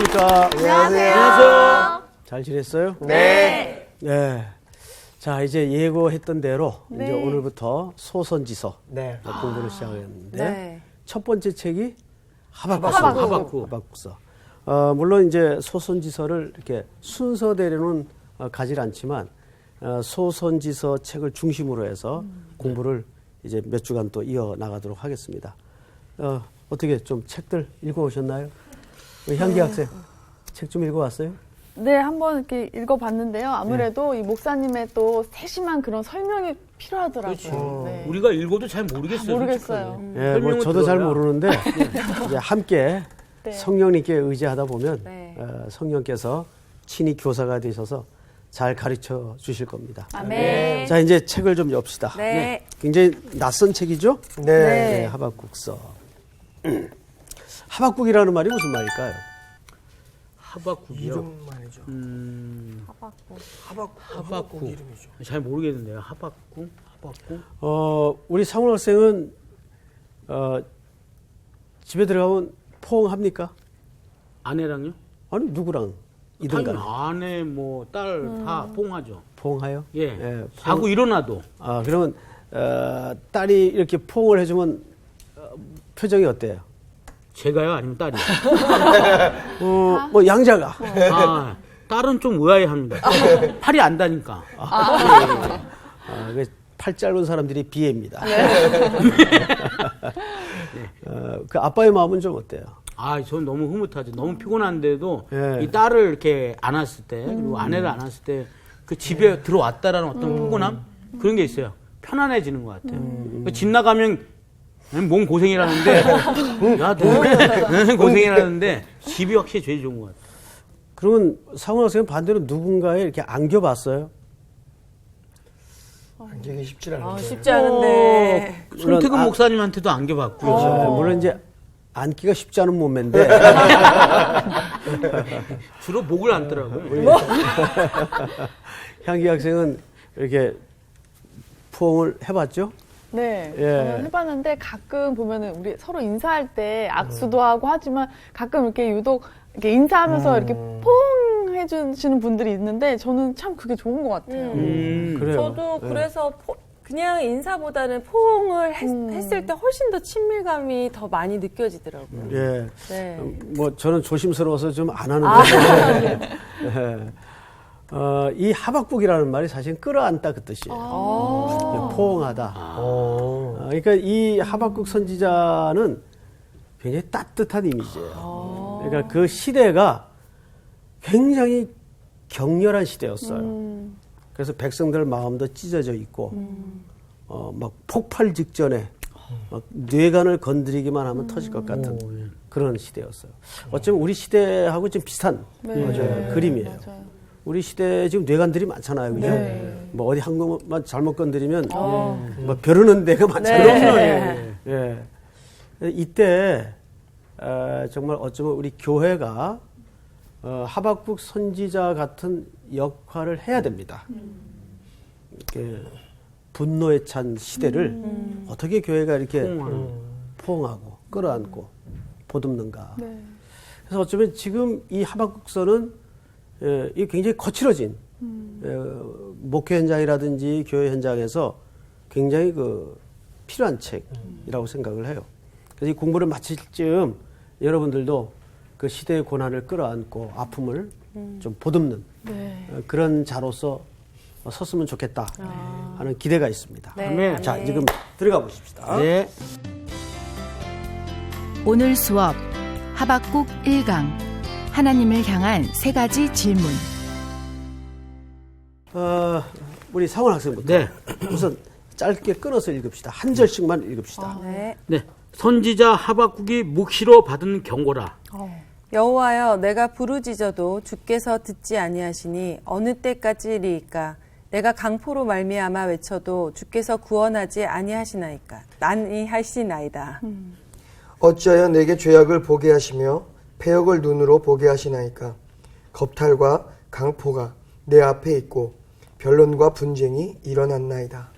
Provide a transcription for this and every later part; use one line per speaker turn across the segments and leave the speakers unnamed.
안녕하십니까.
안녕하세요.
잘 지냈어요?
네.
네. 자, 이제 예고했던 대로
네.
이제 오늘부터 소선지서
네.
공부를 시작했는데
네.
첫 번째 책이
하박국.
하박국서. 물론 이제 소선지서를 이렇게 순서대로는 가질 않지만 소선지서 책을 중심으로 해서 공부를 이제 몇 주간 또 이어 나가도록 하겠습니다. 어떻게 좀 책들 읽어오셨나요? 향기 학생 책 좀 읽어왔어요?
네, 한번 이렇게 읽어봤는데요. 아무래도 이 목사님의 또 세심한 그런 설명이 필요하더라고요. 네.
우리가 읽어도 잘 모르겠어요.
모르겠어요.
예, 뭐
설명을
저도 잘
들어야.
모르는데 이제 함께
네.
성령님께 의지하다 보면
네.
성령께서 친히 교사가 되셔서 잘 가르쳐 주실 겁니다.
아멘.
자, 이제 책을 좀 엽시다.
네.
굉장히 낯선 책이죠?
네.
네, 하박국서. 하박국이라는 말이 무슨 말일까요?
하박국이요.
이름만이죠. 하박국 이름이죠.
잘 모르겠는데요. 하박국.
우리 상훈 학생은 집에 들어가면 포옹합니까?
아내랑요?
아니, 누구랑? 이든가
아내, 뭐, 딸 다 포옹하죠.
포옹해요?
예.
포옹.
자고 일어나도.
그러면 딸이 이렇게 포옹을 해주면 표정이 어때요?
제가요? 아니면 딸이요?
뭐 양자가.
딸은 좀 의아해 합니다. 팔이 안 다니까.
팔 짧은 사람들이 비애입니다. 그 아빠의 마음은 좀 어때요?
전 너무 흐뭇하죠. 너무 피곤한데도
예.
이 딸을 이렇게 안았을 때, 그리고 아내를 안았을 때 그 집에 들어왔다라는 어떤 포근함? 그런 게 있어요. 편안해지는 것 같아요. 집 나가면 몸 고생이라는데, 야, 너는 고생이라는데, 집이 확실히 제일 좋은 것 같아요.
그러면 상훈 학생은 반대로 누군가에 이렇게 안겨봤어요?
안기기 쉽지 않은데.
쉽지 않은데.
손태근 목사님한테도 안겨봤고요.
물론 이제 앉기가 쉽지 않은 몸매인데
주로 목을 안더라고요.
향기 학생은 이렇게 포옹을 해봤죠?
네.
예.
저는 해봤는데 가끔 보면은 우리 서로 인사할 때 악수도 하고 하지만 가끔 이렇게 유독 이렇게 인사하면서 이렇게 포옹해 주시는 분들이 있는데 저는 참 그게 좋은 것 같아요.
그래요.
저도 그래서 그냥 인사보다는 포옹을 했을 때 훨씬 더 친밀감이 더 많이 느껴지더라고요.
예.
네.
뭐 저는 조심스러워서 좀 안 하는데 이 하박국이라는 말이 사실 끌어안다 그 뜻이에요. 포옹하다. 그러니까 이 하박국 선지자는 굉장히 따뜻한 이미지예요. 그러니까 그 시대가 굉장히 격렬한 시대였어요. 그래서 백성들 마음도 찢어져 있고 막 폭발 직전에 막 뇌관을 건드리기만 하면 터질 것 같은 그런 시대였어요. 어쩌면 우리 시대하고 좀 비슷한 그림이에요.
맞아요.
우리 시대에 지금 뇌관들이 많잖아요. 그죠? 뭐 어디 한 것만 잘못 건드리면 뭐 벼르는 데가 많잖아요. 예. 이때 정말 어쩌면 우리 교회가 하박국 선지자 같은 역할을 해야 됩니다. 이렇게 분노에 찬 시대를 어떻게 교회가 이렇게 포옹하고 끌어안고 보듬는가.
네.
그래서 어쩌면 지금 이 하박국서는 이 굉장히 거칠어진 목회 현장이라든지 교회 현장에서 굉장히 필요한 책이라고 생각을 해요. 그래서 이 공부를 마칠 즈음 여러분들도 그 시대의 고난을 끌어안고 아픔을 좀 보듬는 그런 자로서 섰으면 좋겠다 하는 기대가 있습니다.
네.
자, 지금 들어가 보십시다.
네.
오늘 수업 하박국 1강 하나님을 향한 3가지 질문.
우리 상원 학생부터
네.
우선 짧게 끊어서 읽읍시다. 한 절씩만 읽읍시다.
네.
네. 선지자 하박국이 묵시로 받은 경고라.
여호와여, 내가 부르짖어도 주께서 듣지 아니하시니 어느 때까지리이까? 내가 강포로 말미암아 외쳐도 주께서 구원하지 아니하시나이까? 아니하시나이다.
어찌하여 내게 죄악을 보게 하시며 패역을 눈으로 보게 하시나이까? 겁탈과 강포가 내 앞에 있고 변론과 분쟁이 일어났나이다.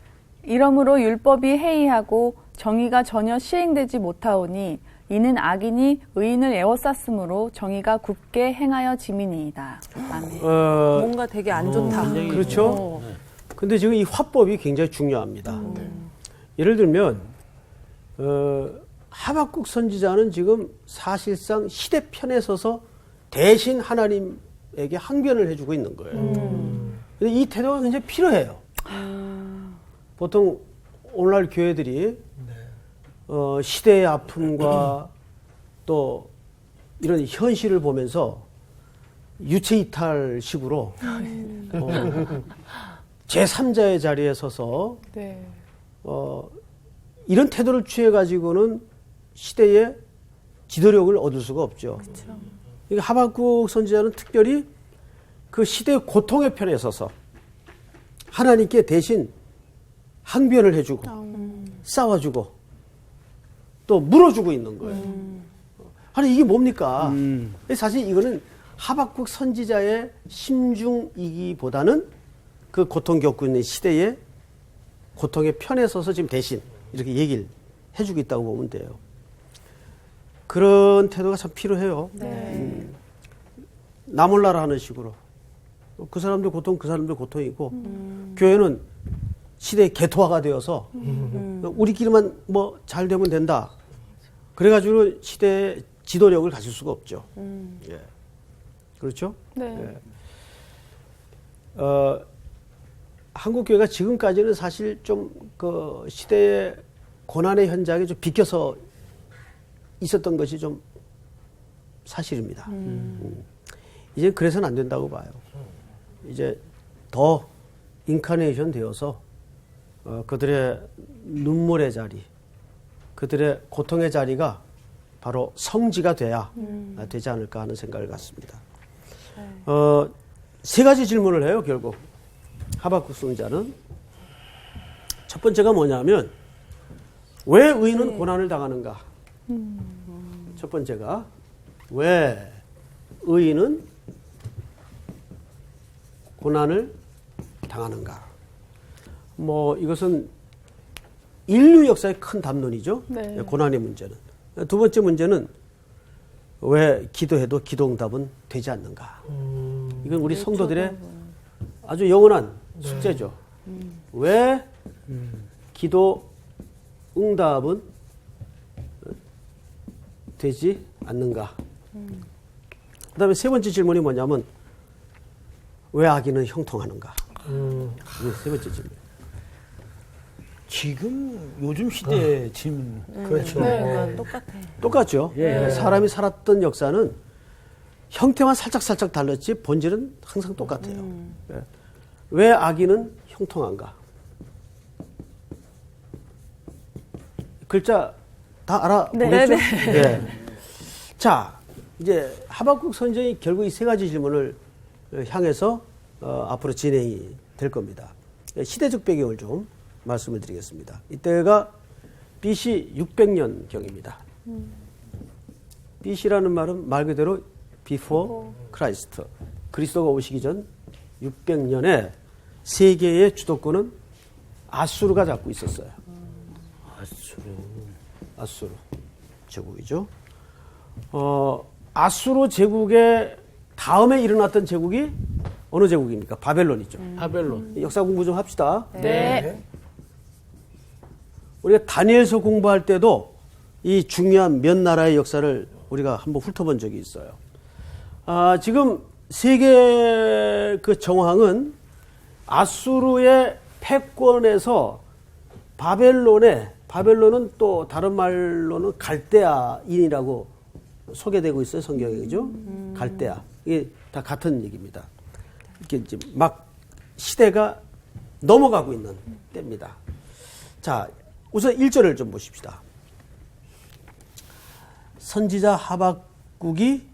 이러므로 율법이 해이하고 정의가 전혀 시행되지 못하오니 이는 악인이 의인을 에워쌌으므로 정의가 굳게 행하여 지민이이다. 아멘.
뭔가 되게 안 좋다.
굉장히
그렇죠. 근데 지금 이 화법이 굉장히 중요합니다. 예를 들면 하박국 선지자는 지금 사실상 시대 편에 서서 대신 하나님에게 항변을 해주고 있는 거예요. 근데 이 태도가 굉장히 필요해요. 보통 오늘날 교회들이 시대의 아픔과 또 이런 현실을 보면서 유체이탈식으로 제3자의 자리에 서서
네.
이런 태도를 취해가지고는 시대의 지도력을 얻을 수가 없죠. 그러니까 하박국 선지자는 특별히 그 시대의 고통의 편에 서서 하나님께 대신 항변을 해주고 싸워주고 또 물어주고 있는 거예요. 아니 이게 뭡니까? 사실 이거는 하박국 선지자의 심중이기보다는 그 고통 겪고 있는 시대의 고통의 편에 서서 지금 대신 이렇게 얘기를 해주고 있다고 보면 돼요. 그런 태도가 참 필요해요. 나 몰라라 하는 식으로. 그 사람들 고통, 그 사람들 고통이고, 교회는 시대의 개토화가 되어서, 우리끼리만 뭐 잘 되면 된다. 그래가지고 시대의 지도력을 가질 수가 없죠. 예. 그렇죠?
네.
예. 한국교회가 지금까지는 사실 좀 그 시대의 고난의 현장에 좀 비껴서 있었던 것이 좀 사실입니다. 이제 그래서는 안 된다고 봐요. 이제 더 인카네이션 되어서 그들의 눈물의 자리, 그들의 고통의 자리가 바로 성지가 돼야 되지 않을까 하는 생각을 갖습니다. 세 가지 질문을 해요, 결국. 하박국 선지자는. 첫 번째가 뭐냐면, 왜 의인은 고난을 당하는가? 첫 번째가, 왜 의인은 고난을 당하는가? 뭐, 이것은 인류 역사의 큰 담론이죠.
네.
고난의 문제는. 두 번째 문제는 왜 기도해도 기도응답은 되지 않는가? 이건 우리 성도들의 아주 영원한 숙제죠. 왜 기도응답은 되지 않는가? 그 다음에 세 번째 질문이 뭐냐면 왜 악인은 형통하는가? 이게 세 번째 질문.
지금 요즘 시대의 질문.
그렇죠.
네, 똑같아.
똑같죠. 사람이 살았던 역사는 형태만 살짝 달랐지 본질은 항상 똑같아요. 예. 왜 악인은 형통한가? 글자 다 알아보겠죠? 네. 자, 이제 하박국 선지자이 결국 이 세 가지 질문을 향해서 앞으로 진행이 될 겁니다. 시대적 배경을 좀 말씀을 드리겠습니다. 이때가 BC 600년경입니다. BC라는 말은 말 그대로 before Christ. 그리스도가 오시기 전 600년에 세계의 주도권은 아수르가 잡고 있었어요. 아수르 제국이죠. 아수르 제국의 다음에 일어났던 제국이 어느 제국입니까? 바벨론이죠.
바벨론.
역사 공부 좀 합시다.
네.
우리가 다니엘서 공부할 때도 이 중요한 몇 나라의 역사를 우리가 한번 훑어본 적이 있어요. 지금 세계 그 정황은 아수르의 패권에서 바벨론은 또 다른 말로는 갈대아인이라고 소개되고 있어요, 성경에. 그죠? 갈대아. 이게 다 같은 얘기입니다. 이렇게 이제 막 시대가 넘어가고 있는 때입니다. 자, 우선 1절을 좀 보십시다. 선지자 하박국이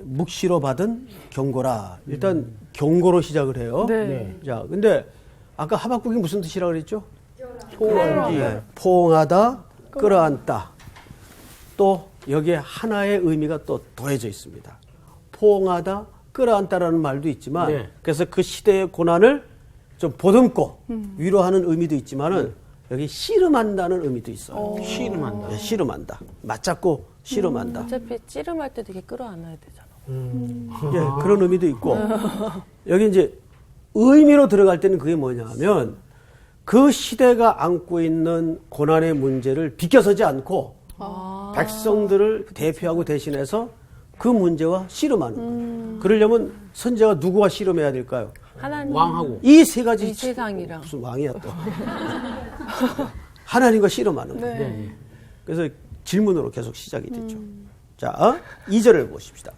묵시로 받은 경고라. 일단 경고로 시작을 해요.
네.
자, 근데 아까 하박국이 무슨 뜻이라고 그랬죠? 포옹하다, 끌어안다. 또 여기에 하나의 의미가 또 더해져 있습니다. 포옹하다, 끌어안다라는 말도 있지만, 그래서 그 시대의 고난을 좀 보듬고 위로하는 의미도 있지만은 여기 씨름한다는 의미도 있어요.
씨름한다.
네, 씨름한다. 맞잡고 씨름한다.
어차피 찌름할 때 되게 끌어안아야 되잖아.
예, 그런 의미도 있고 여기 이제 의미로 들어갈 때는 그게 뭐냐면 그 시대가 안고 있는 고난의 문제를 비껴서지 않고 백성들을 대표하고 대신해서 그 문제와 씨름하는. 그러려면 선지자가 누구와 씨름해야 될까요?
하나님
왕하고.
이 세 가지
이 세상이랑.
무슨 왕이야 또. 하나님과 씨름하는 거예요.
네.
그래서 질문으로 계속 시작이 됐죠. 자, 2절을 보십시다.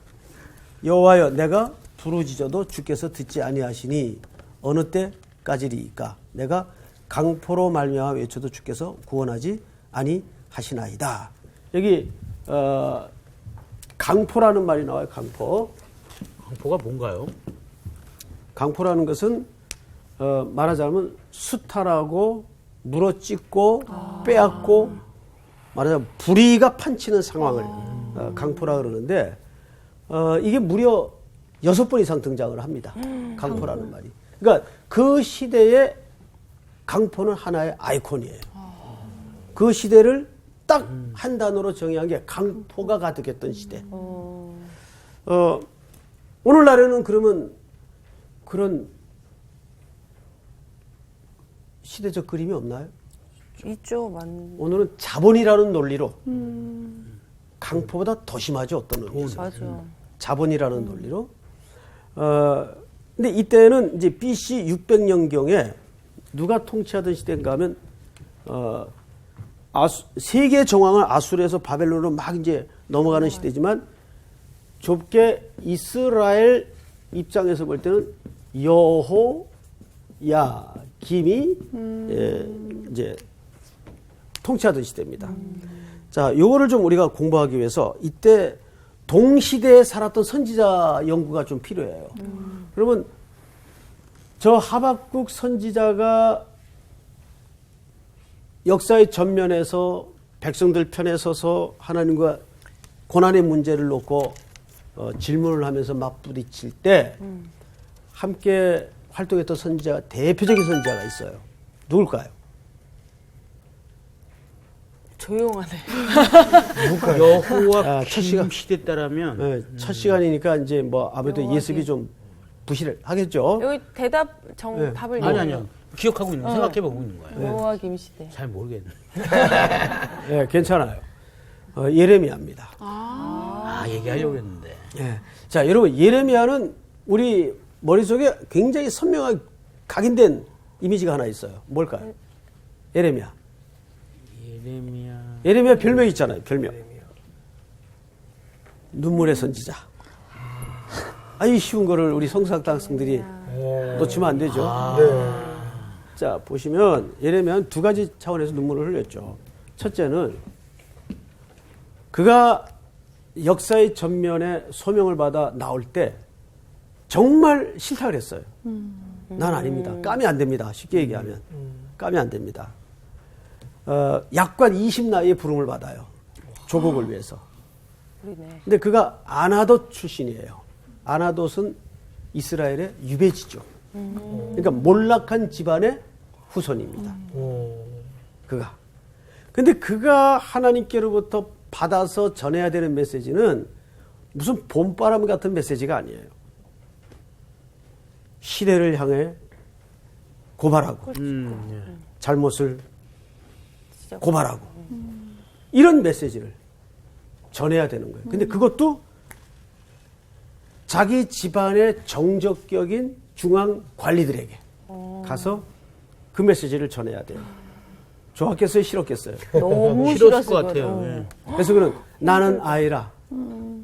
여호와여 내가 부르짖어도 주께서 듣지 아니하시니 어느 때까지리이까 내가 강포로 말미암아 외쳐도 주께서 구원하지 아니하시나이다. 여기 강포라는 말이 나와요. 강포.
강포가 뭔가요?
강포라는 것은 말하자면 수탈하고 물어찢고 빼앗고 말하자면 불의가 판치는 상황을 강포라 그러는데 이게 무려 6번 이상 등장을 합니다. 강포라는 말이. 그러니까 그 시대의 강포는 하나의 아이콘이에요. 그 시대를 딱 한 단어로 정의한 게 강포가 가득했던 시대. 오늘날에는 그러면 그런 시대적 그림이 없나요?
있죠,
오늘은 자본이라는 논리로 강포보다 더 심하죠. 어떤 의미에서.
맞아.
자본이라는 논리로. 근데 이때는 이제 BC 600년경에 누가 통치하던 시대인가 하면 세계 정황을 아수르에서 바벨론으로 막 이제 넘어가는 시대지만 좁게 이스라엘 입장에서 볼 때는 여호야김이 이제 통치하던 시대입니다. 자, 요거를 좀 우리가 공부하기 위해서 이때 동시대에 살았던 선지자 연구가 좀 필요해요. 그러면 저 하박국 선지자가 역사의 전면에서 백성들 편에 서서 하나님과 고난의 문제를 놓고 질문을 하면서 맞부딪힐 때 함께 활동했던 선지자가 대표적인 선지자가 있어요. 누굴까요?
조용하네.
여호와
첫 시간.
김 시대 때라면
네, 첫 시간이니까 이제 뭐 아무래도 예습이 좀 부실을 하겠죠.
여기 답을
아니요. 기억하고 있는 생각해보고 있는 거예요.
여호와 김시대.
잘 모르겠네.
네, 괜찮아요. 예레미야입니다.
얘기하려고 했는데.
예. 자, 여러분, 예레미야는 우리 머릿속에 굉장히 선명하게 각인된 이미지가 하나 있어요. 뭘까요? 예레미야. 예레미야 별명 있잖아요. 별명. 눈물의 선지자. 이 쉬운 거를 우리 성서학당생들이 놓치면 안 되죠.
네.
자, 보시면 예레미야는 두 가지 차원에서 눈물을 흘렸죠. 첫째는 그가 역사의 전면에 소명을 받아 나올 때 정말 싫다 그랬어요. 난 아닙니다. 까면 안 됩니다. 쉽게 얘기하면. 까면 안 됩니다. 약관 20 나이에 부름을 받아요. 조국을 위해서. 근데 그가 아나돗 출신이에요. 아나돗은 이스라엘의 유배지죠. 그러니까 몰락한 집안의 후손입니다. 그가. 근데 그가 하나님께로부터 받아서 전해야 되는 메시지는 무슨 봄바람 같은 메시지가 아니에요. 시대를 향해 고발하고 잘못을 고발하고 이런 메시지를 전해야 되는 거예요. 근데 그것도 자기 집안의 정적격인 중앙 관리들에게 가서 그 메시지를 전해야 돼요. 좋았겠어요? 싫었겠어요?
너무
싫었을 것 같아요. 예.
그래서 그는 나는 아이라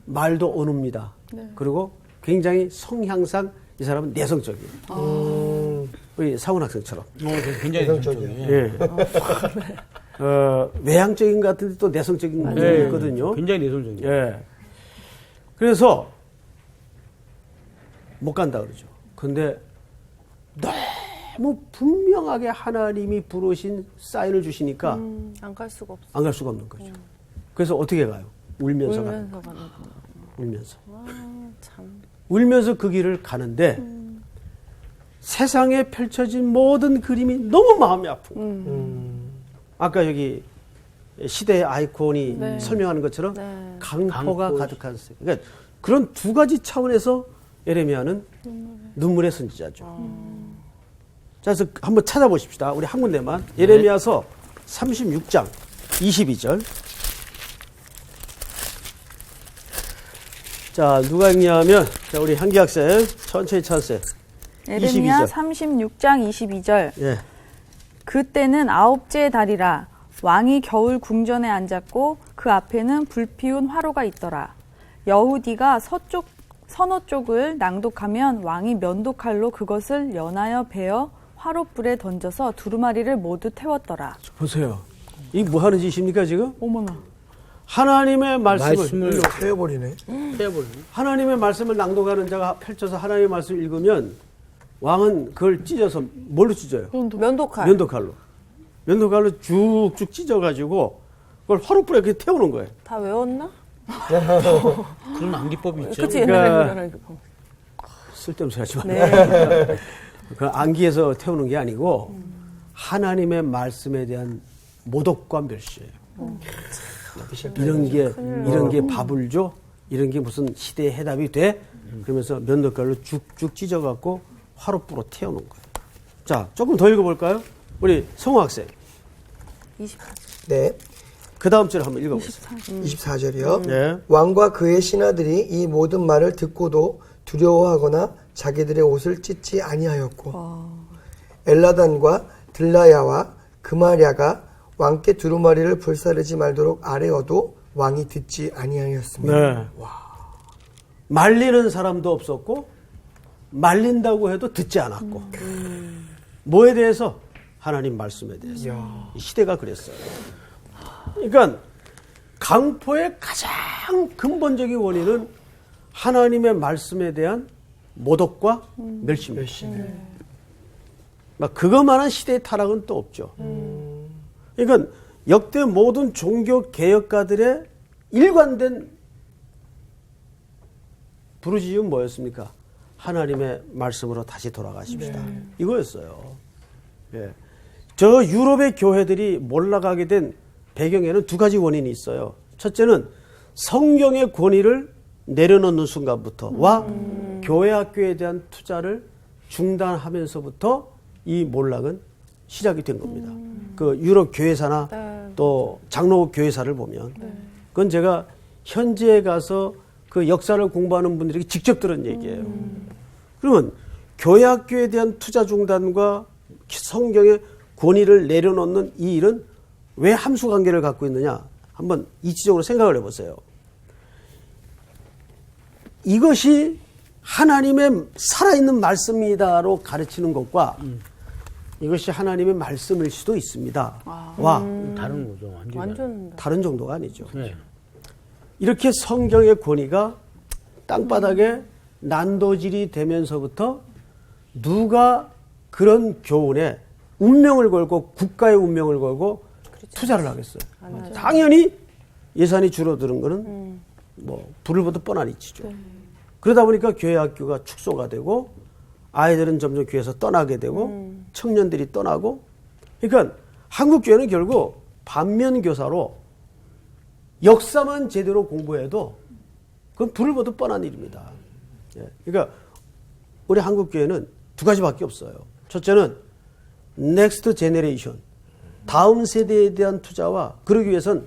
말도 어눕니다. 그리고 굉장히 성향상 이 사람은 내성적이에요. 우리 사훈 학생처럼.
굉장히 내성적이에요.
예. 외향적인 것 같은데 또 내성적인 면이 있거든요.
굉장히 내성적이에요.
예. 그래서 못 간다 그러죠. 근데 너무 분명하게 하나님이 부르신 사인을 주시니까
안 갈 수가 없어.
안 갈 수가 없는 거죠. 그래서 어떻게 가요? 울면서 가요.
울면서 가는 거.
울면서.
참.
울면서 그 길을 가는데 세상에 펼쳐진 모든 그림이 너무 마음이 아픈 거예요. 아까 여기 시대의 아이콘이
네.
설명하는 것처럼
네.
강포가
강포.
가득한 세. 그러니까 그런 두 가지 차원에서 예레미야는 눈물의 선지자죠. 자, 그래서 한번 찾아보십시다. 우리 한 군데만. 예레미야서 36장 22절. 자, 누가 읽냐면, 자, 우리 한기 학생 천천히 찾으세요.
에레미야
22절.
36장 22절.
예.
그때는 아홉째 달이라 왕이 겨울 궁전에 앉았고 그 앞에는 불피운 화로가 있더라. 여후디가 서너 쪽을 낭독하면 왕이 면도칼로 그것을 연하여 베어 화롯불에 던져서 두루마리를 모두 태웠더라.
보세요. 이 뭐 하는 짓입니까, 지금?
어머나.
하나님의
말씀을
태워버리네.
떼어버리네.
하나님의 말씀을 낭독하는 자가 펼쳐서 하나님의 말씀을 읽으면 왕은 그걸 찢어서 뭘로 찢어요?
면도칼.
면도칼로. 면도칼로 쭉쭉 찢어가지고 그걸 화롯불에 그렇게 태우는 거예요.
다 외웠나?
그런 암기법이 있죠.
그치,
그러니까-
옛날에
쓸데없는 소리 하지 마.
네.
그 안기에서 태우는 게 아니고 하나님의 말씀에 대한 모독과 멸시예요. 이런 게 밥을 줘? 이런 게 무슨 시대의 해답이 돼? 그러면서 면도칼로 쭉쭉 찢어갖고 화롯불로 태우는 거예요. 자, 조금 더 읽어볼까요? 우리 성호 학생.
24.
네.
그 다음 절을 한번 읽어보세요.
24절이요.
네.
왕과 그의 신하들이 이 모든 말을 듣고도 두려워하거나 자기들의 옷을 찢지 아니하였고 엘라단과 들라야와 그마랴가 왕께 두루마리를 불사르지 말도록 아뢰어도 왕이 듣지 아니하였으며
네. 말리는 사람도 없었고 말린다고 해도 듣지 않았고 뭐에 대해서? 하나님 말씀에 대해서. 이 시대가 그랬어요. 그러니까 강포의 가장 근본적인 원인은 하나님의 말씀에 대한 모독과 멸시입니다. 막 그것만한 시대의 타락은 또 없죠. 그러니까 역대 모든 종교 개혁가들의 일관된 부르짖음은 뭐였습니까? 하나님의 말씀으로 다시 돌아가십시다. 이거였어요. 예. 저 유럽의 교회들이 몰락하게 된 배경에는 두 가지 원인이 있어요. 첫째는 성경의 권위를 내려놓는 순간부터와 교회 학교에 대한 투자를 중단하면서부터 이 몰락은 시작이 된 겁니다. 그 유럽 교회사나 또 장로국 교회사를 보면 그건 제가 현지에 가서 그 역사를 공부하는 분들에게 직접 들은 얘기예요. 그러면 교회 학교에 대한 투자 중단과 성경의 권위를 내려놓는 이 일은 왜 함수 관계를 갖고 있느냐? 한번 이치적으로 생각을 해보세요. 이것이 하나님의 살아있는 말씀이다로 가르치는 것과 이것이 하나님의 말씀일 수도 있습니다. 와
다른 거죠.
완전
다른 정도가 아니죠.
네.
이렇게 성경의 권위가 땅바닥에 난도질이 되면서부터 누가 그런 교훈에 운명을 걸고 국가의 운명을 걸고 투자를 하겠어요. 당연히 예산이 줄어드는 거는 뭐 불을 보듯 뻔한 이치죠. 그러다 보니까 교회 학교가 축소가 되고 아이들은 점점 교회에서 떠나게 되고 청년들이 떠나고 그러니까 한국 교회는 결국 반면 교사로 역사만 제대로 공부해도 그건 불을 보듯 뻔한 일입니다. 예. 그러니까 우리 한국 교회는 두 가지밖에 없어요. 첫째는 넥스트 제네레이션, 다음 세대에 대한 투자와 그러기 위해선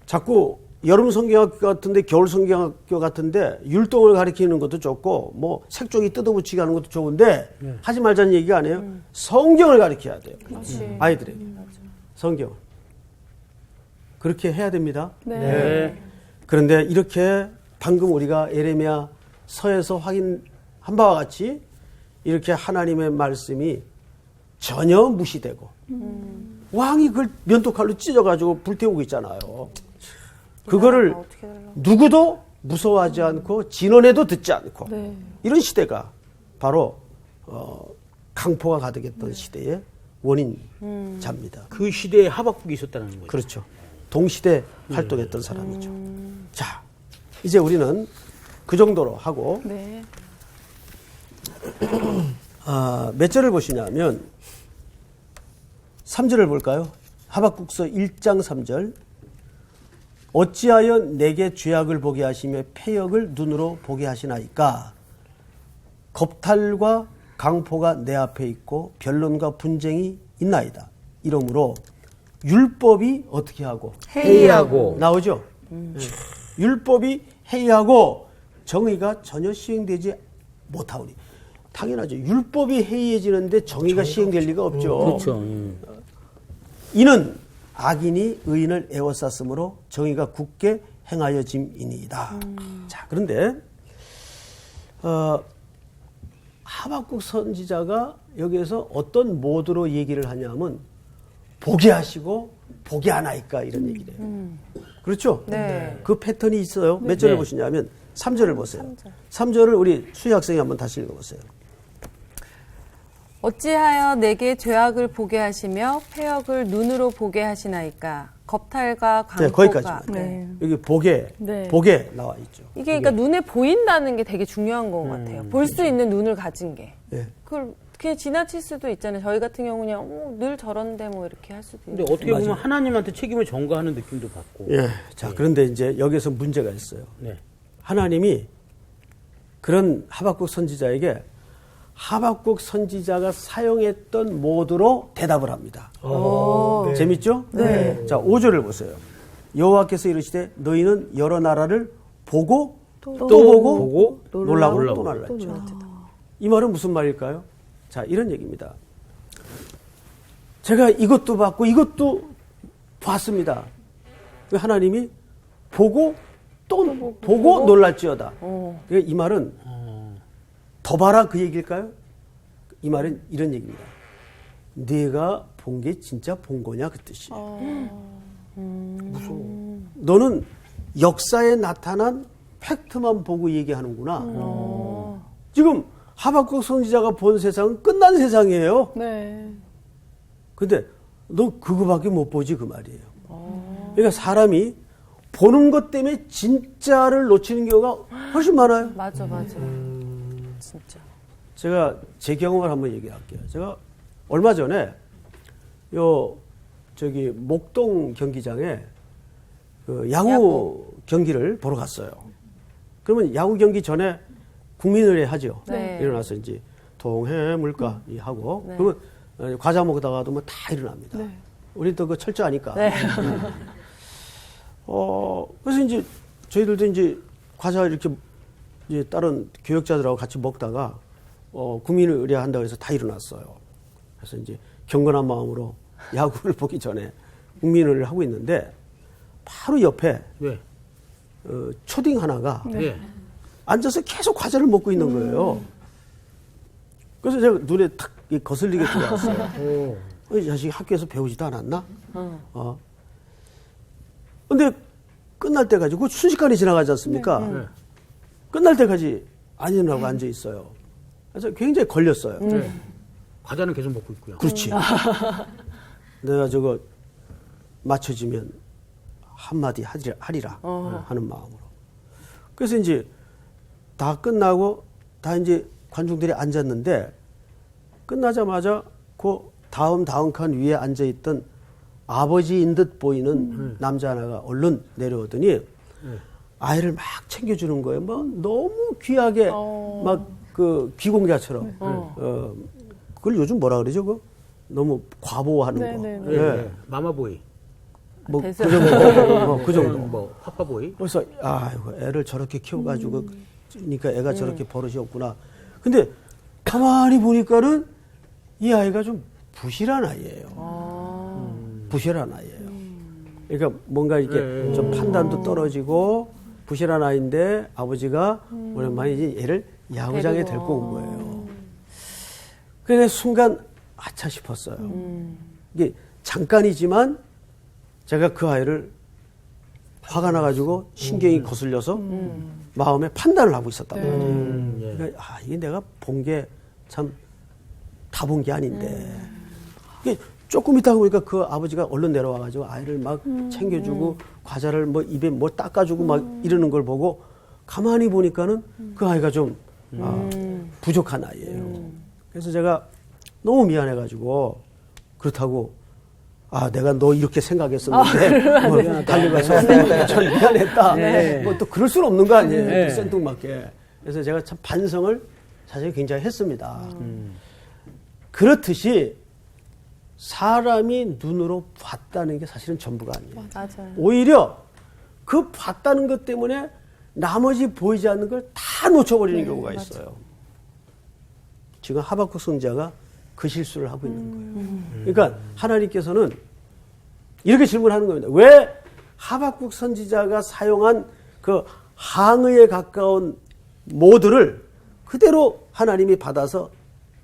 자꾸 여름 성경학교 같은데 겨울 성경학교 같은데 율동을 가리키는 것도 좋고 뭐 색종이 뜯어붙이게 하는 것도 좋은데 하지 말자는 얘기가 아니에요. 성경을 가리켜야 돼요. 아이들에게. 성경을. 그렇게 해야 됩니다.
네.
그런데 이렇게 방금 우리가 예레미야 서에서 확인한 바와 같이 이렇게 하나님의 말씀이 전혀 무시되고 왕이 그걸 면도칼로 찢어가지고 불태우고 있잖아요. 그거를 누구도 무서워하지 않고 진원해도 듣지 않고 이런 시대가 바로 강포가 가득했던 시대의 원인자입니다.
그 시대에 하박국이 있었다는 거죠.
그렇죠. 동시대 활동했던 사람이죠. 자, 이제 우리는 그 정도로 하고
네.
몇 절을 보시냐면 3절을 볼까요? 하박국서 1장 3절 어찌하여 내게 죄악을 보게 하시며 패역을 눈으로 보게 하시나이까 겁탈과 강포가 내 앞에 있고 변론과 분쟁이 있나이다. 이러므로 율법이 어떻게 하고
회의하고
나오죠. 율법이 해이하고 정의가 전혀 시행되지 못하오니 당연하죠. 율법이 해이해지는데 정의가 시행될 리가 없죠.
그렇죠.
이는 악인이 의인을 애워쌌으므로 정의가 굳게 행하여짐이니이다. 자, 그런데 하박국 선지자가 여기에서 어떤 모드로 얘기를 하냐면 보게 하시고 보게 하나이까 이런 얘기를 해요. 그렇죠?
네.
그 패턴이 있어요. 몇 절을
네.
보시냐면 3절을 보세요. 3절을 우리 수희 학생이 한번 다시 읽어보세요.
어찌하여 내게 죄악을 보게 하시며 패역을 눈으로 보게 하시나이까 겁탈과
네,
강포가
거기까지입니다.
네.
여기 보게,
네.
보게 나와 있죠.
이게 그러니까 눈에 보인다는 게 되게 중요한 것 같아요. 볼 수 있는 눈을 가진 게.
예.
그걸 그냥 지나칠 수도 있잖아요. 저희 같은 경우는 그냥 늘 저런데 뭐 이렇게 할 수도
근데
있고.
어떻게 보면 하나님한테 책임을 전가하는 느낌도 받고.
예. 자, 그런데 이제 여기서 문제가 있어요.
네.
하나님이 그런 하박국 선지자에게 하박국 선지자가 사용했던 모드로 대답을 합니다.
네.
재밌죠? 네. 자, 5절을 보세요. 여호와께서 이르시되 너희는 여러 나라를 보고 또 보고 놀라고 또 놀랐죠. 이 말은 무슨 말일까요? 자, 이런 얘기입니다. 제가 이것도 봤고 이것도 봤습니다. 하나님이 보고 또 보고 놀랄지어다. 그러니까 이 말은 더 봐라 그 얘기일까요? 이 말은 이런 얘기입니다. 네가 본 게 진짜 본 거냐 그 뜻이에요. 무서워. 너는 역사에 나타난 팩트만 보고 얘기하는구나. 지금 하박국 선지자가 본 세상은 끝난 세상이에요.
네.
근데 너 그거밖에 못 보지 그 말이에요. 그러니까 사람이 보는 것 때문에 진짜를 놓치는 경우가 훨씬 많아요.
맞아, 맞아. 진짜.
제가 제 경험을 한번 얘기할게요. 제가 얼마 전에 저기 목동 경기장에 그 야구 경기를 보러 갔어요. 그러면 야구 경기 전에 국민의례 하죠.
네.
일어나서 이제 동해 물가 하고
네.
그러면 과자 먹다가도 뭐 다 일어납니다. 우리 또 그 철저하니까.
네.
그래서 이제 저희들도 이제 과자 이렇게 이제 다른 교역자들하고 같이 먹다가 국민을 의뢰한다고 해서 다 일어났어요. 그래서 이제 경건한 마음으로 야구를 보기 전에 국민을 하고 있는데 바로 옆에
네.
초딩 하나가
네.
앉아서 계속 과자를 먹고 있는 거예요. 그래서 제가 눈에 탁 거슬리게 들어왔어요. 이 자식이 학교에서 배우지도 않았나? 근데 끝날 때까지, 그 순식간에 지나가지 않습니까?
네.
끝날 때까지 안 일어나고 앉아 있어요. 그래서 굉장히 걸렸어요.
네. 과자는 계속 먹고 있고요.
그렇지. 내가 저거 맞춰지면 한마디 하리라 하는 마음으로. 그래서 이제 다 끝나고 다 이제 관중들이 앉았는데 끝나자마자 그 다음 칸 위에 앉아있던 아버지인 듯 보이는 남자 하나가 얼른 내려오더니 아이를 막 챙겨주는 거예요. 뭐 너무 귀하게 막 그 귀공자처럼. 그걸 요즘 뭐라 그러죠? 그 너무 과보하는 거.
네네네.
예.
네. 마마보이.
뭐 그
됐어요.
정도. 그 정도.
뭐 파파보이.
그래서 아이고 애를 저렇게 키워가지고 그러니까 애가 저렇게 버릇이 없구나. 근데 가만히 보니까는 이 아이가 좀 부실한 아이예요. 부실한 아이예요. 그러니까 뭔가 이렇게 좀 판단도 떨어지고 부실한 아이인데 아버지가 오랜만에 이제 얘를 야구장에 데리고 온 거예요. 그래서 순간 아차 싶었어요. 이게 잠깐이지만 제가 그 아이를 화가 나가지고 신경이 거슬려서 마음에 판단을 하고 있었단 말이에요. 그러니까 이게 내가 본 게 참 다 본 게 아닌데. 이게 조금 있다 보니까 그 아버지가 얼른 내려와가지고 아이를 막 챙겨주고 과자를 뭐 입에 뭐 닦아주고 막 이러는 걸 보고 가만히 보니까는 그 아이가 좀 부족한 아이예요. 그래서 제가 너무 미안해가지고 그렇다고 내가 너 이렇게 생각했었는데 달려가서 참 미안했다. 뭐 또 그럴 수는 없는 거 아니에요.
네.
생뚱맞게. 그래서 제가 참 반성을 사실 굉장히 했습니다. 그렇듯이 사람이 눈으로 봤다는 게 사실은 전부가 아니에요.
맞아요.
오히려 그 봤다는 것 때문에 나머지 보이지 않는 걸 다 놓쳐버리는 경우가 있어요. 지금 하박국 선지자가 그 실수를 하고 있는 거예요. 그러니까 하나님께서는 이렇게 질문하는 겁니다. 왜 하박국 선지자가 사용한 그 항의에 가까운 모드를 그대로 하나님이 받아서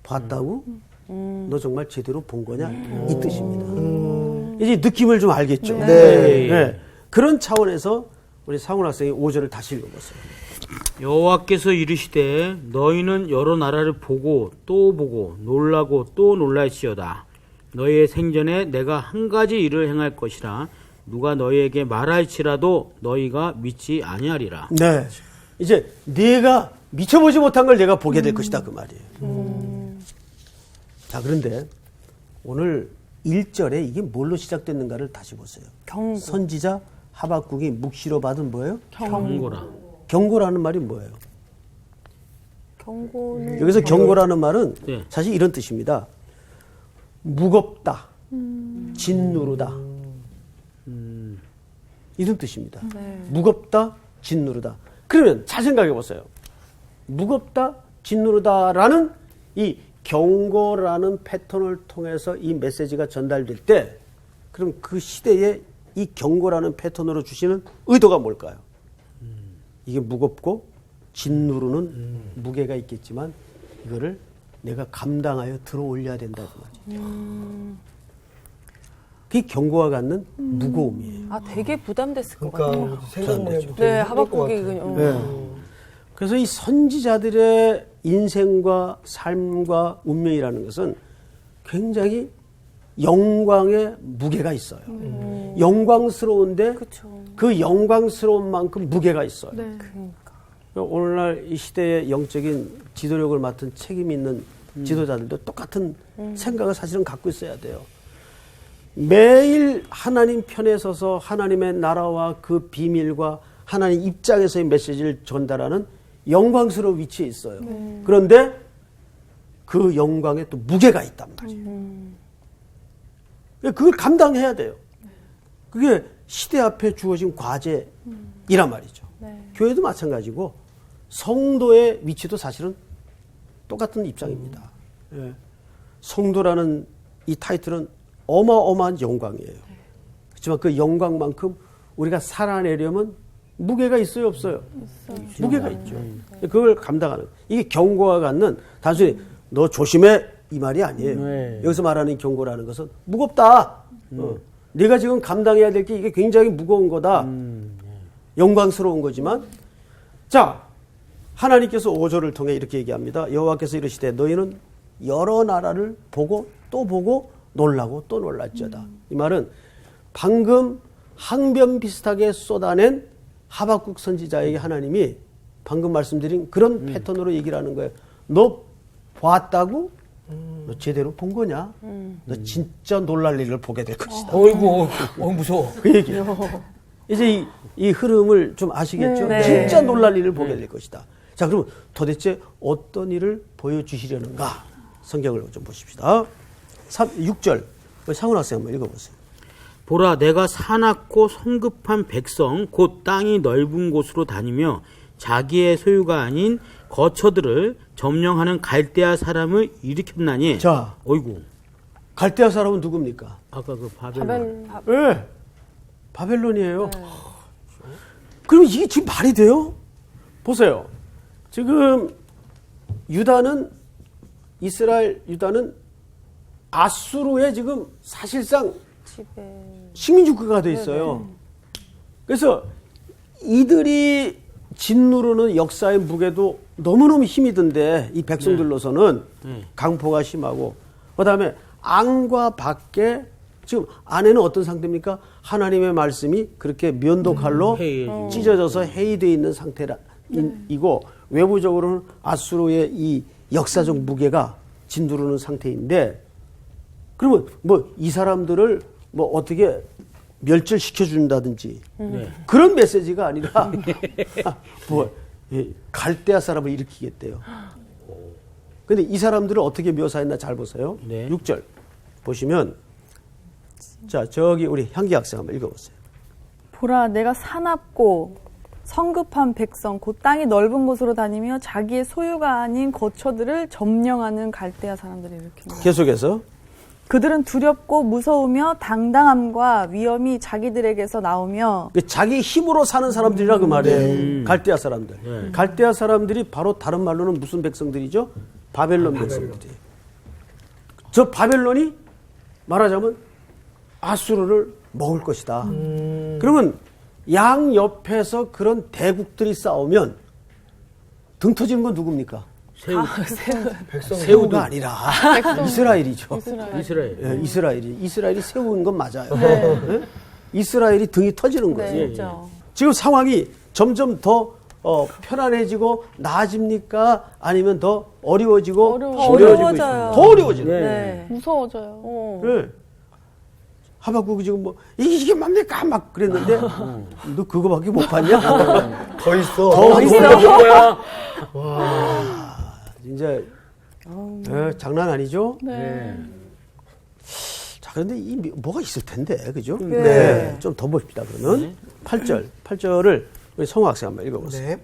봤다고? 너 정말 제대로 본 거냐? 이 뜻입니다. 이제 느낌을 좀 알겠죠?
네.
그런 차원에서 우리 상훈 학생이 5절을 다시 읽어보세요.
여호와께서 이르시되 너희는 여러 나라를 보고 또 보고 놀라고 또 놀랄지어다. 너희의 생전에 내가 한 가지 일을 행할 것이라 누가 너희에게 말할지라도 너희가 믿지 아니하리라.
네. 이제 네가 미쳐보지 못한 걸 내가 보게 될 것이다 그 말이에요. 자, 그런데 오늘 1절에 이게 뭘로 시작됐는가를 다시 보세요.
경고.
선지자 하박국이 묵시로 받은 뭐예요?
경고라.
경고라는 말이 뭐예요?
경고는
여기서 경고라는 말은
네.
사실 이런 뜻입니다. 무겁다, 진누르다. 이런 뜻입니다. 무겁다, 진누르다. 그러면 잘 생각해 보세요. 무겁다, 진누르다라는 이 경고라는 패턴을 통해서 이 메시지가 전달될 때, 그럼 그 시대에 이 경고라는 패턴으로 주시는 의도가 뭘까요? 이게 무겁고 짓누르는 무게가 있겠지만 이거를 내가 감당하여 들어올려야 된다 그 말이에요. 그게 경고가 갖는 무거움이에요.
아 되게 부담됐을 것 같아요.
그러니까 생각만 해도
네,
힘들 것
하박국이
같아요.
네. 그래서 이 선지자들의 인생과 삶과 운명이라는 것은 굉장히 영광의 무게가 있어요. 영광스러운데 그 영광스러운 만큼 무게가 있어요. 오늘날 이 시대의 영적인 지도력을 맡은 책임 있는 지도자들도 똑같은 생각을 사실은 갖고 있어야 돼요. 매일 하나님 편에 서서 하나님의 나라와 그 비밀과 하나님 입장에서의 메시지를 전달하는 영광스러운 위치에 있어요. 그런데 그 영광에 또 무게가 있단 말이에요. 그걸 감당해야 돼요. 그게 시대 앞에 주어진 과제이란 말이죠. 교회도 마찬가지고 성도의 위치도 사실은 똑같은 입장입니다. 예. 성도라는 이 타이틀은 어마어마한 영광이에요. 그렇지만 그 영광만큼 우리가 살아내려면 무게가 있어요, 없어요? 무게가 있죠. 그걸 감당하는. 이게 경고가 갖는 단순히 너 조심해 이 말이 아니에요.
네.
여기서 말하는 경고라는 것은 무겁다. 네가 지금 감당해야 될 게 이게 굉장히 무거운 거다. 영광스러운 거지만 자, 하나님께서 5절을 통해 이렇게 얘기합니다. 여호와께서 이르시되 너희는 여러 나라를 보고 또 보고 놀라고 또 놀랄지어다. 이 말은 방금 항변 비슷하게 쏟아낸 하박국 선지자에게 하나님이 방금 말씀드린 그런 패턴으로 얘기를 하는 거예요. 너 봤다고? 너 제대로 본 거냐? 너 진짜 놀랄 일을 보게 될 것이다.
어이구, 무서워.
그 얘기예요. 이제 이 흐름을 좀 아시겠죠?
네.
진짜 놀랄 일을 보게 될 것이다. 자, 그럼 도대체 어떤 일을 보여주시려는가? 성경을 좀 보십시다. 6절. 상훈 학생 한번 읽어보세요.
보라, 내가 사납고 성급한 백성 곧 땅이 넓은 곳으로 다니며 자기의 소유가 아닌 거처들을 점령하는 갈대아 사람을 일으켰나니.
자,
어이구.
갈대아 사람은 누굽니까?
아까 그 바벨론.
네. 바벨론이에요. 그럼 이게 지금 말이 돼요? 보세요. 지금 이스라엘 유다는 아수르의 지금 사실상 식민지 국가가 돼 있어요. 그래서 이들이 짓누르는 역사의 무게도 너무너무 힘이 든데 이 백성들로서는 강포가 심하고 그다음에 안과 밖에 지금 안에는 어떤 상태입니까? 하나님의 말씀이 그렇게 면도칼로 찢어져서 해이되어 있는 상태이고 외부적으로는 아수르의 이 역사적 무게가 짓누르는 상태인데 그러면 뭐 이 사람들을 뭐 어떻게 멸절 시켜준다든지
네.
그런 메시지가 아니라 뭐 갈대아 사람을 일으키겠대요. 근데 이 사람들을 어떻게 묘사했나 잘 보세요.
네.
6절 보시면 자 저기 우리 향기 학생 한번 읽어보세요.
보라, 내가 사납고 성급한 백성, 곧 땅이 넓은 곳으로 다니며 자기의 소유가 아닌 거처들을 점령하는 갈대아 사람들을 일으킵니다.
계속해서
그들은 두렵고 무서우며 당당함과 위엄이 자기들에게서 나오며
자기 힘으로 사는 사람들이라 그 말이에요. 갈대아 사람들.
네.
갈대아 사람들이 바로 다른 말로는 무슨 백성들이죠? 바벨론 백성들이. 저 바벨론이 말하자면 아수르를 먹을 것이다. 그러면 양 옆에서 그런 대국들이 싸우면 등 터지는 건 누굽니까? 새우가 아니라 이스라엘이죠.
이스라엘.
예, 이스라엘이 세운 건 맞아요. 예? 이스라엘이 등이 터지는 거예요.
예, 예.
그렇죠.
지금 상황이 점점 더 편안해지고 나아집니까? 아니면 더 어려워지고
어려워져요.
있습니까? 더 어려워지는 거예요.
네.
무서워져요.
네. 하박국이 지금 뭐 이게 뭡니까? 막 그랬는데 너 그거밖에 못 봤냐?
더 있어.
더 있어.
거야.
이제 장난 아니죠?
네.
자, 그런데 뭐가 있을 텐데, 그죠?
네.
좀 더 봅시다, 그러면. 8절을 우리 성우 학생 한번 읽어보세요.
네.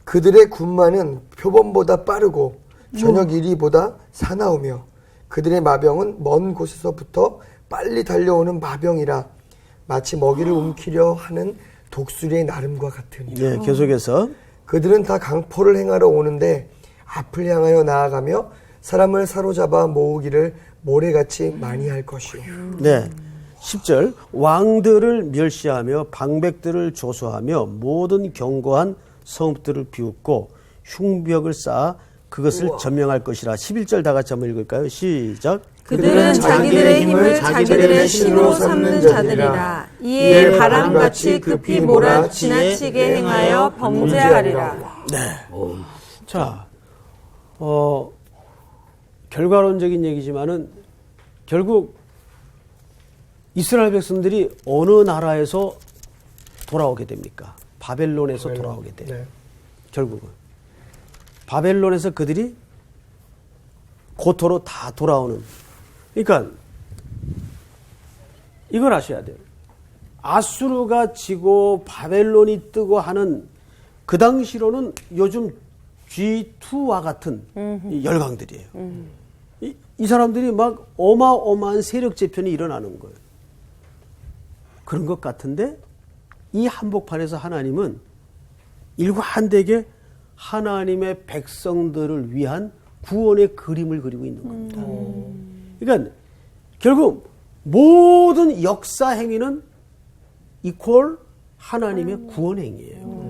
그들의 군마는 표범보다 빠르고 저녁 이리보다 사나우며 그들의 마병은 먼 곳에서부터 빨리 달려오는 마병이라 마치 먹이를 움키려 하는 독수리의 나름과 같으니.
네, 계속해서.
그들은 다 강포를 행하러 오는데 앞을 향하여 나아가며 사람을 사로잡아 모으기를 모래같이 많이 할 것이요.
네. 10절. 왕들을 멸시하며 방백들을 조소하며 모든 견고한 성읍들을 비웃고 흉벽을 쌓아 그것을 점령할 것이라. 11절 다 같이 한번 읽을까요? 시작.
그들은 자기들의 힘을 자기들의 신으로 삼는 자들이라. 이에 바람같이 급히 몰아 지나치게 행하여 범죄하리라.
네. 자, 결과론적인 얘기지만은 결국 이스라엘 백성들이 어느 나라에서 돌아오게 됩니까? 바벨론에서 돌아오게 돼요.
네.
결국은. 바벨론에서 그들이 고토로 다 돌아오는. 그러니까 이걸 아셔야 돼요. 아수르가 지고 바벨론이 뜨고 하는 그 당시로는 요즘 G2와 같은 이 열강들이에요. 이 사람들이 막 어마어마한 세력 재편이 일어나는 거예요. 그런 것 같은데 이 한복판에서 하나님은 일관되게 하나님의 백성들을 위한 구원의 그림을 그리고 있는 겁니다. 그러니까 결국 모든 역사 행위는 이퀄 하나님의 구원 행위예요.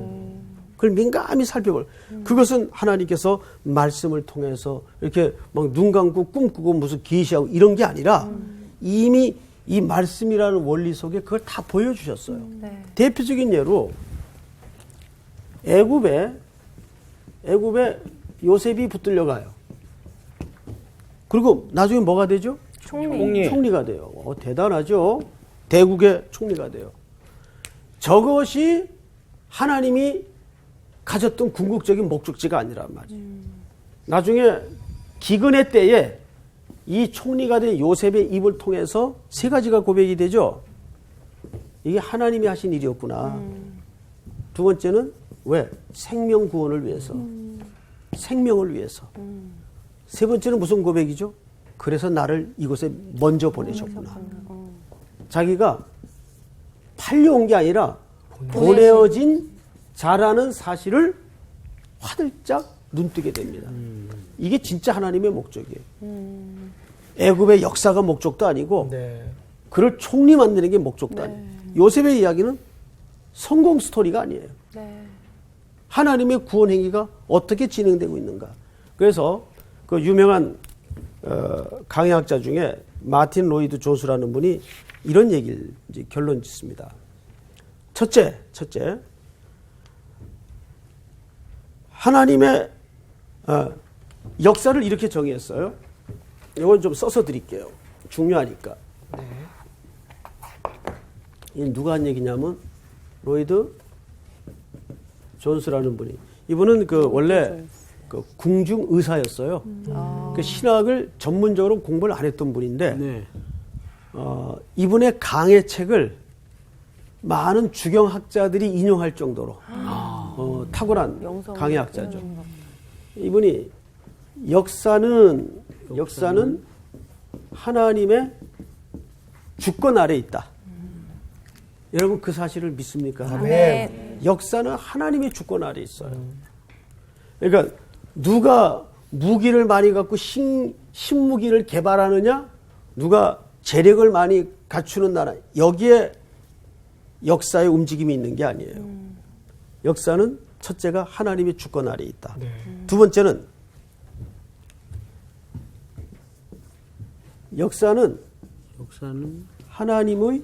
그걸 민감히 살펴볼. 그것은 하나님께서 말씀을 통해서 이렇게 막 눈 감고 꿈꾸고 무슨 계시하고 이런 게 아니라 이미 이 말씀이라는 원리 속에 그걸 다 보여주셨어요. 대표적인 예로 애굽에 요셉이 붙들려가요. 그리고 나중에 뭐가 되죠? 총리가 돼요. 대단하죠? 대국의 총리가 돼요. 저것이 하나님이 가졌던 궁극적인 목적지가 아니란 말이에요. 나중에 기근의 때에 이 총리가 된 요셉의 입을 통해서 세 가지가 고백이 되죠. 이게 하나님이 하신 일이었구나. 두 번째는 왜? 생명 구원을 위해서. 생명을 위해서. 세 번째는 무슨 고백이죠? 그래서 나를 이곳에 먼저 보내셨구나. 자기가 팔려온 게 아니라 보내어진 자라는 사실을 화들짝 눈뜨게 됩니다. 이게 진짜 하나님의 목적이에요. 애굽의 역사가 목적도 아니고 그를 총리 만드는 게 목적도 아니에요. 요셉의 이야기는 성공 스토리가 아니에요. 하나님의 구원 행위가 어떻게 진행되고 있는가. 그래서 그 유명한 강의학자 중에 마틴 로이드 존스라는 분이 이런 얘기를 이제 결론 짓습니다. 첫째, 하나님의 역사를 이렇게 정의했어요. 이건 좀 써서 드릴게요. 중요하니까. 이 누가 한 얘기냐면 로이드 존스라는 분이, 이분은 그 원래 그 궁중 의사였어요. 그 신학을 전문적으로 공부를 안 했던 분인데
네.
이분의 강의 책을 많은 주경학자들이 인용할 정도로 탁월한 강의학자죠. 이분이 역사는 하나님의 주권 아래 있다. 여러분 그 사실을 믿습니까?
네.
역사는 하나님의 주권 아래 있어요. 그러니까 누가 무기를 많이 갖고 신무기를 개발하느냐, 누가 재력을 많이 갖추는 나라, 여기에 역사의 움직임이 있는 게 아니에요. 역사는 첫째가 하나님의 주권 아래 있다. 두 번째는 역사는 하나님의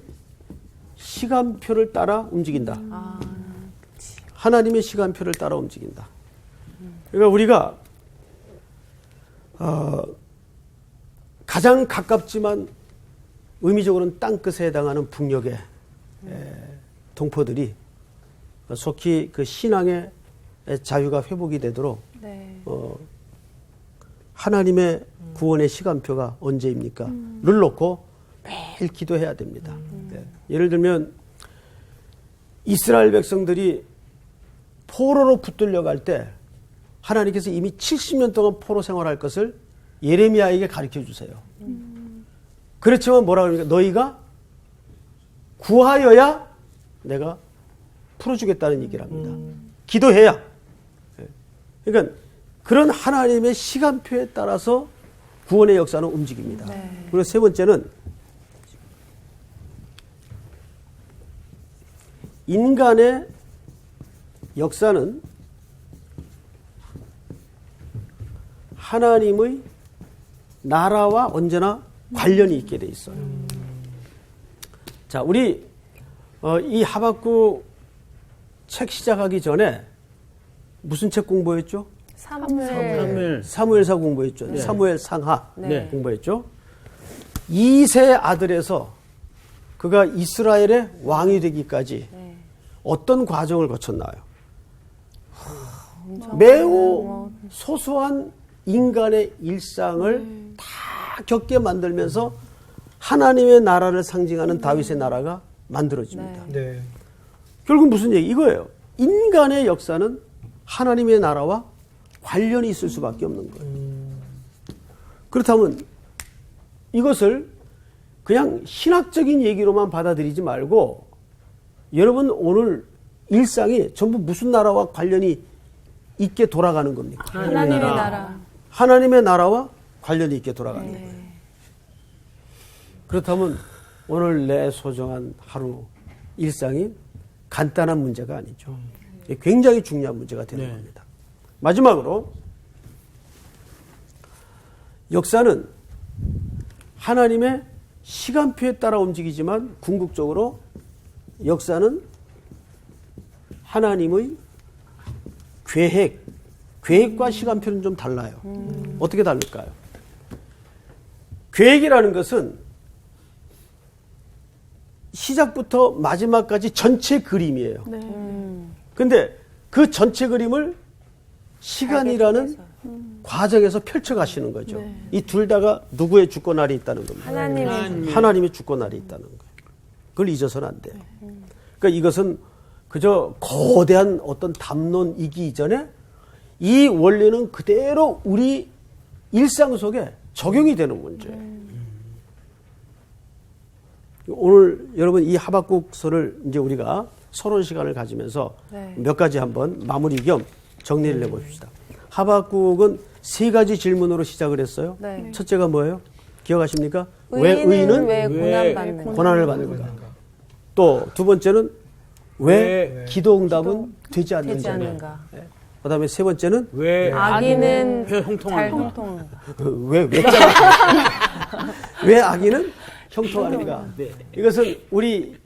시간표를 따라 움직인다. 하나님의 시간표를 따라 움직인다. 그러니까 우리가 가장 가깝지만 의미적으로는 땅끝에 해당하는 북녘의 동포들이 속히 그 신앙의 자유가 회복이 되도록 하나님의 구원의 시간표가 언제입니까? 를 놓고 매일 기도해야 됩니다. 예를 들면 이스라엘 백성들이 포로로 붙들려 갈 때 하나님께서 이미 70년 동안 포로 생활할 것을 예레미야에게 가르쳐 주세요. 그렇지만 뭐라 그러니까 너희가 구하여야 내가 풀어주겠다는 얘기를 합니다. 기도해야. 그러니까 그런 하나님의 시간표에 따라서 구원의 역사는 움직입니다. 그리고 세 번째는 인간의 역사는 하나님의 나라와 언제나 관련이 있게 돼 있어요. 자, 우리 이 하박국 책 시작하기 전에 무슨 책 공부했죠? 사무엘사 공부했죠.
네.
사무엘 상하
네.
공부했죠. 2세 아들에서 그가 이스라엘의 왕이 되기까지 어떤 과정을 거쳤나요? 매우 소소한 인간의 일상을 다 겪게 만들면서 하나님의 나라를 상징하는 다윗의 나라가 만들어집니다.
네.
결국 무슨 얘기? 이거예요. 인간의 역사는 하나님의 나라와 관련이 있을 수밖에 없는 거예요. 그렇다면 이것을 그냥 신학적인 얘기로만 받아들이지 말고 여러분 오늘 일상이 전부 무슨 나라와 관련이 있게 돌아가는 겁니까?
하나님의 나라.
하나님의 나라와 관련이 있게 돌아가는 거예요. 그렇다면 오늘 내 소중한 하루 일상이 간단한 문제가 아니죠. 굉장히 중요한 문제가 되는 겁니다. 마지막으로 역사는 하나님의 시간표에 따라 움직이지만 궁극적으로 역사는 하나님의 계획과 시간표는 좀 달라요. 어떻게 다를까요? 계획이라는 것은 시작부터 마지막까지 전체 그림이에요. 근데 그 전체 그림을 시간이라는 과정에서 펼쳐가시는 거죠. 이 둘 다가 누구의 주권 아래 있다는 겁니다. 하나님의 주권 아래 있다는 거예요. 그걸 잊어서는 안 돼요. 그러니까 이것은 그저 거대한 어떤 담론이기 이전에 이 원리는 그대로 우리 일상 속에 적용이 되는 문제예요. 오늘 여러분 이 하박국서를 이제 우리가 서론 시간을 가지면서 몇 가지 한번 마무리 겸 정리를 해봅시다. 하박국은 세 가지 질문으로 시작을 했어요. 첫째가 뭐예요? 기억하십니까? 왜 의인은
왜
고난을 받는가? 또 두 번째는 왜 기도 응답은 되지 않는가? 그 다음에 세 번째는
왜
악인은
형통하는가?
잘 형통.
왜 악인은 형통하는가? 이것은 우리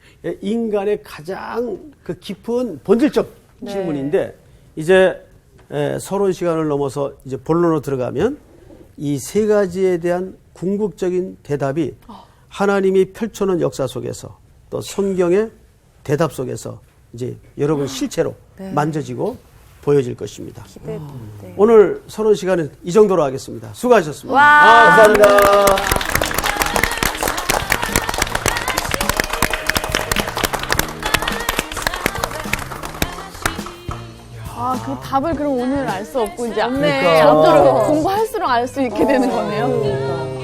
인간의 가장 그 깊은 본질적 질문인데 이제 서론 시간을 넘어서 이제 본론으로 들어가면 이 세 가지에 대한 궁극적인 대답이 하나님이 펼쳐놓은 역사 속에서 또 또 성경의 대답 속에서 이제 여러분 실체로 만져지고 보여질 것입니다.
네.
오늘 서론 시간은 이 정도로 하겠습니다. 수고하셨습니다.
감사합니다.
그 답을 그럼 오늘 알 수 없고 이제
그러니까.
앞으로 공부할수록 알 수 있게 되는 거네요.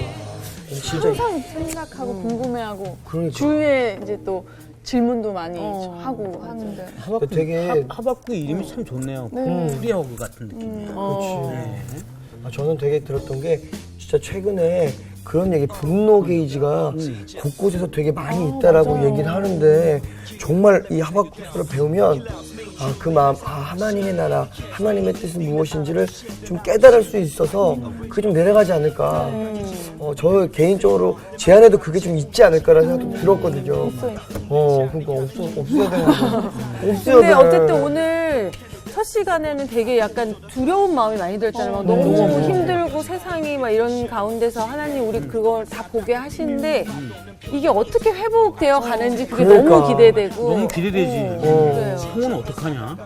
진짜
항상 생각하고 궁금해하고
그러니까.
주위에 이제 또 질문도 많이 하고 하는데
되게
하박국 이름이 참 좋네요. 프리허그 같은 느낌이에요.
저는 되게 들었던 게 진짜 최근에 그런 얘기 분노 게이지가 곳곳에서 되게 많이 있다라고 얘기를 하는데 정말 이 하박국서를 배우면 그 마음, 하나님의 나라, 하나님의 뜻은 무엇인지를 좀 깨달을 수 있어서 그게 좀 내려가지 않을까. 저 개인적으로 제 안에도 그게 좀 있지 않을까라는 생각도 들었거든요. 그러니까 없어야 되는 거. 없어야
근데
돼.
어쨌든 오늘 첫 시간에는 되게 약간 두려운 마음이 많이 들었잖아요. 막 너무 힘들고 세상이 막 이런 가운데서 하나님 우리 그걸 다 보게 하시는데 이게 어떻게 회복되어 가는지 그게
그러니까.
너무 기대되고
너무 기대되지.
그래요.
형은 어떡하냐?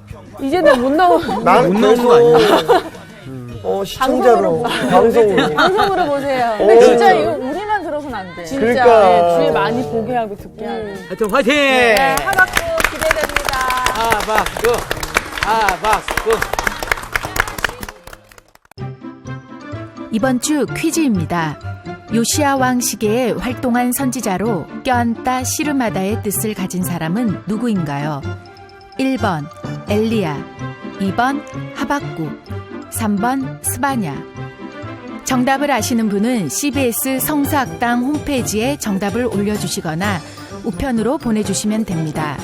이제는 못 나오는
나는
못 나오는 거 아니야?
시청자로, 방송으로.
방송으로 보세요.
근데 진짜 이거 우리만 들어서는 안 돼.
진짜.
그러니까.
주위에 많이 보게 하고 듣게 하고.
하여튼 화이팅!
네, 하박국 기대됩니다.
하박국.
이번 주 퀴즈입니다. 요시야 왕 시기에 활동한 선지자로 껴안다 씨르마다의 뜻을 가진 사람은 누구인가요? 1번 엘리야, 2번 하박국, 3번 스바냐. 정답을 아시는 분은 CBS 성서학당 홈페이지에 정답을 올려주시거나 우편으로 보내주시면 됩니다.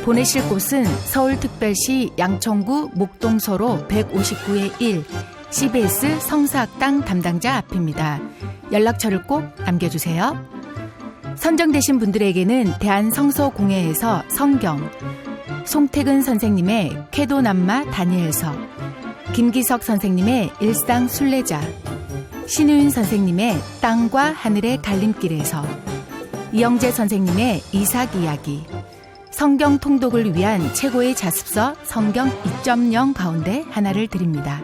보내실 곳은 서울특별시 양천구 목동서로 159-1 CBS 성서학당 담당자 앞입니다. 연락처를 꼭 남겨주세요. 선정되신 분들에게는 대한성서공회에서 성경, 송태근 선생님의 쾌도남마 다니엘서, 김기석 선생님의 일상 순례자, 신우인 선생님의 땅과 하늘의 갈림길에서, 이영재 선생님의 이삭 이야기, 성경 통독을 위한 최고의 자습서 성경 2.0 가운데 하나를 드립니다.